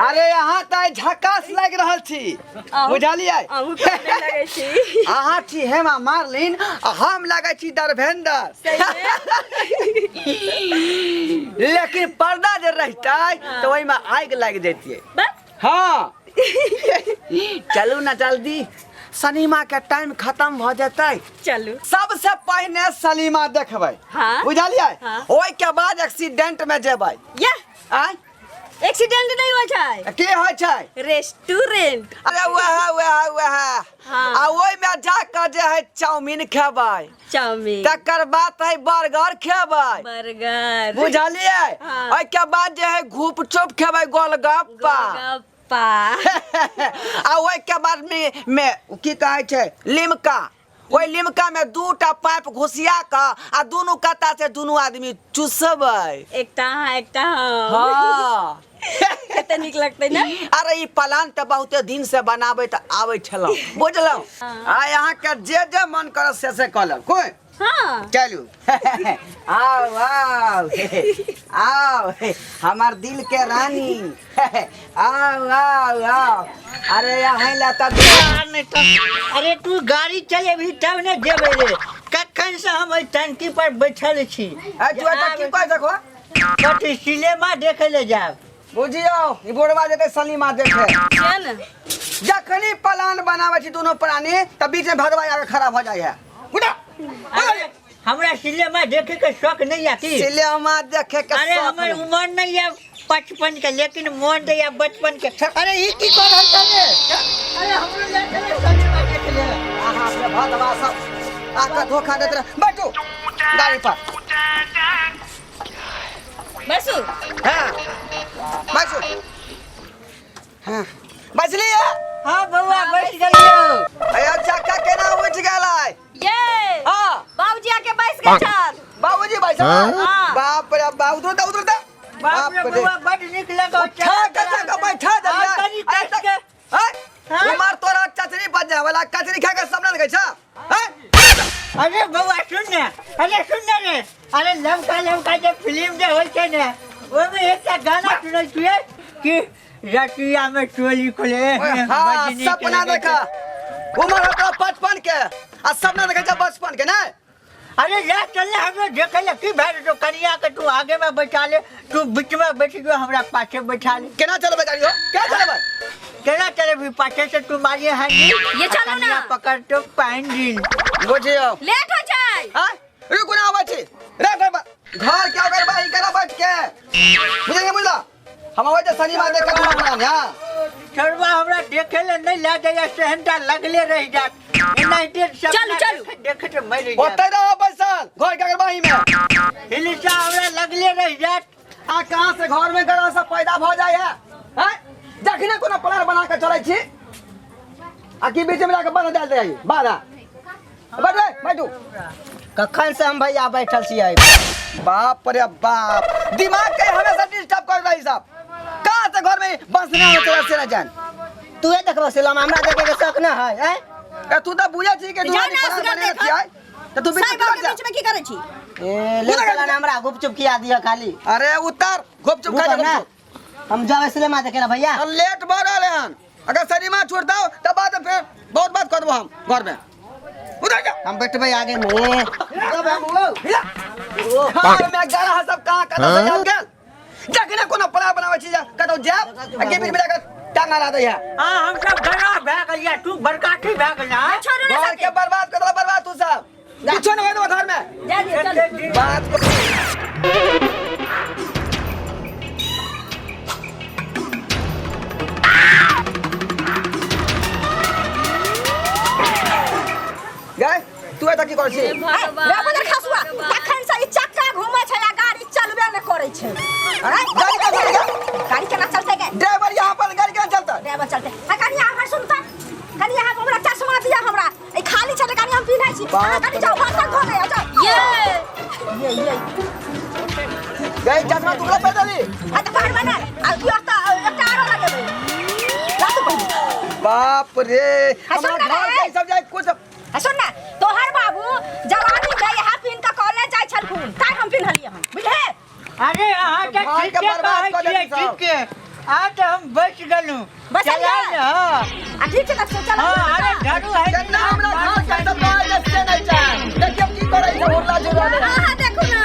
अरे यहाँ तो झकास लग रहा थी बुझलिए अहाँ थी हेमा मालिनी हम लगे छी धर्मेंद्र लेकिन पर्दा जे रहता तो वही में आग लग जाती हाँ चलू ना जल्दी सलीमा के टाइम खत्म हो जाता चलू सबसे पहले सलीमा देखबै बुझलिए ओई के बाद एक्सीडेंट में जेबै एक्सीडेंट नहीं हो जाए के हो छै रेस्टोरेंट अरे वह आ ओई में जाकर जे है चाउमीन खेबै चाउमीन तकर बाद है बर्गर खेबै बर्गर बुझलिए ओई के बाद जे है घूप चुप खेबै गोलगप्पा आ ओई के बाद में की कहै छै लिमका ओई लिमका में दूटा पाइप घुसिया क आ दोनों कता से दोनों आदमी चुसबै एकटा हां कते निक लगतै ना अरे ई प्लान त बहुते दिन से बनाबै त आबै छलौ बुझलौ आ यहां के जे मन कर से कल कोई हां चलू आओ आओ आओ हमार दिल के रानी आओ आओ आओ अरे यहाँ लाता अरे तू गाड़ी चले भी तब ने जेबे रे कखन से हम टंकी पर बैठल छी तू टंकी पर देखो कथि सिनेमा देखे ले जाब बुझियो ई बोर्डवा जेते सलीमा देखे चल जखनी प्लान बनावे छी दोनों प्राणी त बीच में भगवा आके खड़ा हो जाय है बुझा हमरा सिनेमा देखे के शौक नहीं है की सिनेमा देखे के अरे हमर उम्र नहीं है 55 के लेकिन मन दे या बचपन के अरे ई की कर रहल छै अरे हमरो ले चले सिनेमा देखे ले आहा से भगवा सब आका धोखा देत रह बैठो गाड़ी पर बसु हां बसो हां बसली हां बउआ बैठ गइयो अरे चक्का केना उठ गेलै ये हां बाबूजी आके बैठ गए छन बाबूजी बैठ बाप रे बाप उधर बाप रे बउआ बड़ निक लगो बैठा दे उमर तोरा चचरी बज जाए वाला कचरी खा के सामने लगे छ अरे बउआ सुन ने रे अरे लमका जे फिल्म जे होय छै ने ओय में एकटा गाना सुनै छियै कि रतिया में चोली खोले सपना देखा उमर तो 55 के आ सपना देखे छ बचपन के ना अरे ले चल हम देखे ले की भाई तो कनिया के तू आगे में बैठा ले तू बीच में बैठ गयो हमरा पाछे बैठा ले केना चलबे गाड़ी हो क्या चलबे केना चले भी पाछे से तू मारिए हैंडी ये चलो ना पकड़ तो पैंडिल बुझियो लेट हो जाए हां रुको ना आवे छी रे घर क्या कर भाई करा बैठ के बुझे मुल्ला हम आवे त शनिवार देख के तू अपना हां छोड़वा हमरा देखे ले नहीं ला जाए सेहनटा लगले रह जात यूनाइटेड सब चल देखे तो मर जात ओते रहो बैसल घर के बाही में हिलिसा हमरा लगले रह जात आ कहां से घर में गड़ा सब पैदा भ जाय है हैं जखने कोनो प्लान बना के चलै छी आ की बीच में लाके बना डाल दे बाधा बैठू कखन से हम भैया बैठल छियै बाप रे बाप दिमाग के हमेशा डिस्टर्ब कर रही सब कहां से घर में बंसना हो चला से न जान तू देखबो सिलम हमरा देखे के शौक न है हैं तू तो बुझा छी के दुआरी पर बने छियै त तू बीच में की करे छी ए ले चला हमरा गुपचुप किया दिया खाली अरे उतर गुपचुप खा जा हम जावे सिनेमा देखे ला भैया लेट भ रहले हन अगर सिनेमा छोड़ दो तब बाद फिर बहुत बात कर दबो हम घर में उधर जा हम बैठबे आगे में तब हम घर में गाना सब कहां कत से जाल गेल जखने कोनो प्लान बनावे छी कतो जाब आगे बीच में जाकर टांगा ला दे हां हम सब गना भए गलिया तू बरकाठी भए गला घर के बर्बाद कर दला बर्बाद तू सब किछो न होय घर में जा चल बात गए तू एता की कर छी रे बदर खसुआ तखन से ई चक्का घुमै छै आ गाड़ी चलबे न करै छै गाड़ी केना चलते के ड्राइवर यहां पर गाड़ी केना चलता ड्राइवर चलते आ कनिया हमर सुनता कनिया हमरा चश्मा दिया हमरा ए खाली चले गाड़ी हम पिनाइ छी गाड़ी जाओ बंद कर दे जाओ ये गए चश्मा टुकड़ा पैदल ही आ तो बाहर बना आ एकटा आरो लगेबै रात को बाप रे हमरा घर के सब जाय कुछ सुन ना तोहर बाबू जवानी में यहां पिन के कॉलेज जाय छलखुन ताय हम पिनहलिए हम बुझे अरे अहाँ के ठीक के बात कर छी ठीक के आज हम बच गलू बच चला गए? ना ठीक छै तब चल हां अरे झाड़ू है केतना हमरा घर के सब बाहर से नहीं जाए देखियो की करे छै उरला जुड़ा ले हां देखू ना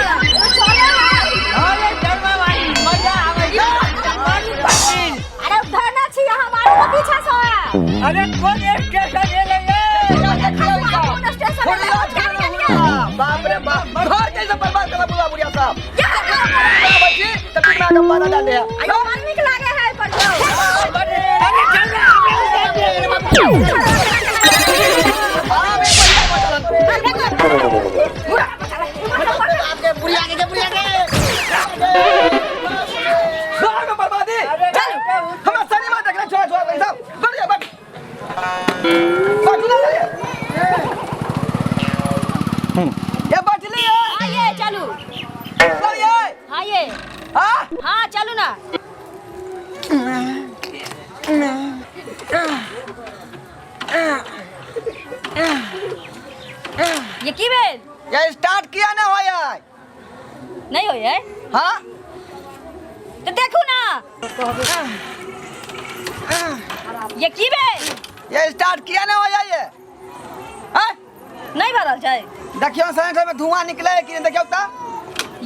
चले अरे धर्मा वाली मजा आवे छै अरे धरना छी यहाँ मारू के पीछे से अरे कौन स्टेशन ले कौन स्टेशन बाप रे बाप घर कैसे बर्बाद कर बुला बुढ़िया साहब बच्ची तब ना का पाना डाल दे अयो मन निक लागे है पर अरे चल आपके बुढ़िया के घर में बर्बादी चल हम सिनेमा देखने छोड़ छोड़ भाई साहब बढ़िया बट बटला ये बटली है हां ये चलो ये हां ये हां हां चलो ना ये की भेल ये स्टार्ट किया ना हो यार नहीं होय है हां तो देखू ना ये की भेल ये स्टार्ट किया ना हो जाए ये हां नहीं भरल छै देखियो सिलेंडर में धुआं निकले है कि नहीं देखियो ता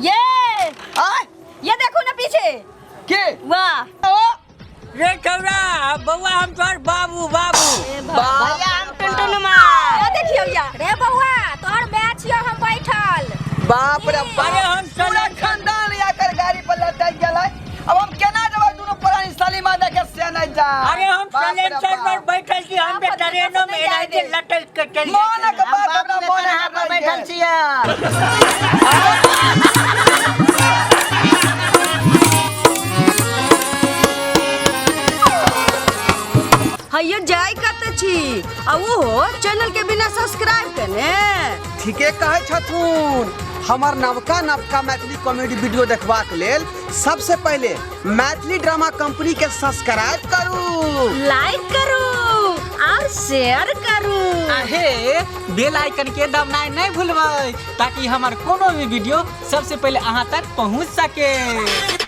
ये हां ये देखो ना पीछे के वाह ओ रे छौरा बउआ हम तोर बाबू भैया हम टुनटुन मार ओ देखियो या रे बउआ तोहर मैच छियो हम बैठल बाप रे बाप अरे हम पूरा खानदान आकर गाड़ी पर लटक गेलै अब हम केना जब दोनों पुरानी सलीमा देखे से नहीं जा अरे हम सिलेंडर पर बैठल छी हम के ट्रेनों में एनाइते लटक के चल मोन के बात हमरा मोन में बैठल छियै हइयो जाय कत छी आ वो चैनल के बिना सब्सक्राइब करने ठीके कहै छथुन हमर नवका नवका मैथिली कॉमेडी वीडियो देखबाक लेल सबसे पहले मैथिली ड्रामा कंपनी के सब्सक्राइब करू लाइक करू और शेयर करू आहे बेल आइकन के दबाना नहीं भूलबै ताकि हमार कोनो भी वीडियो सबसे पहले अहां तक पहुंच सके।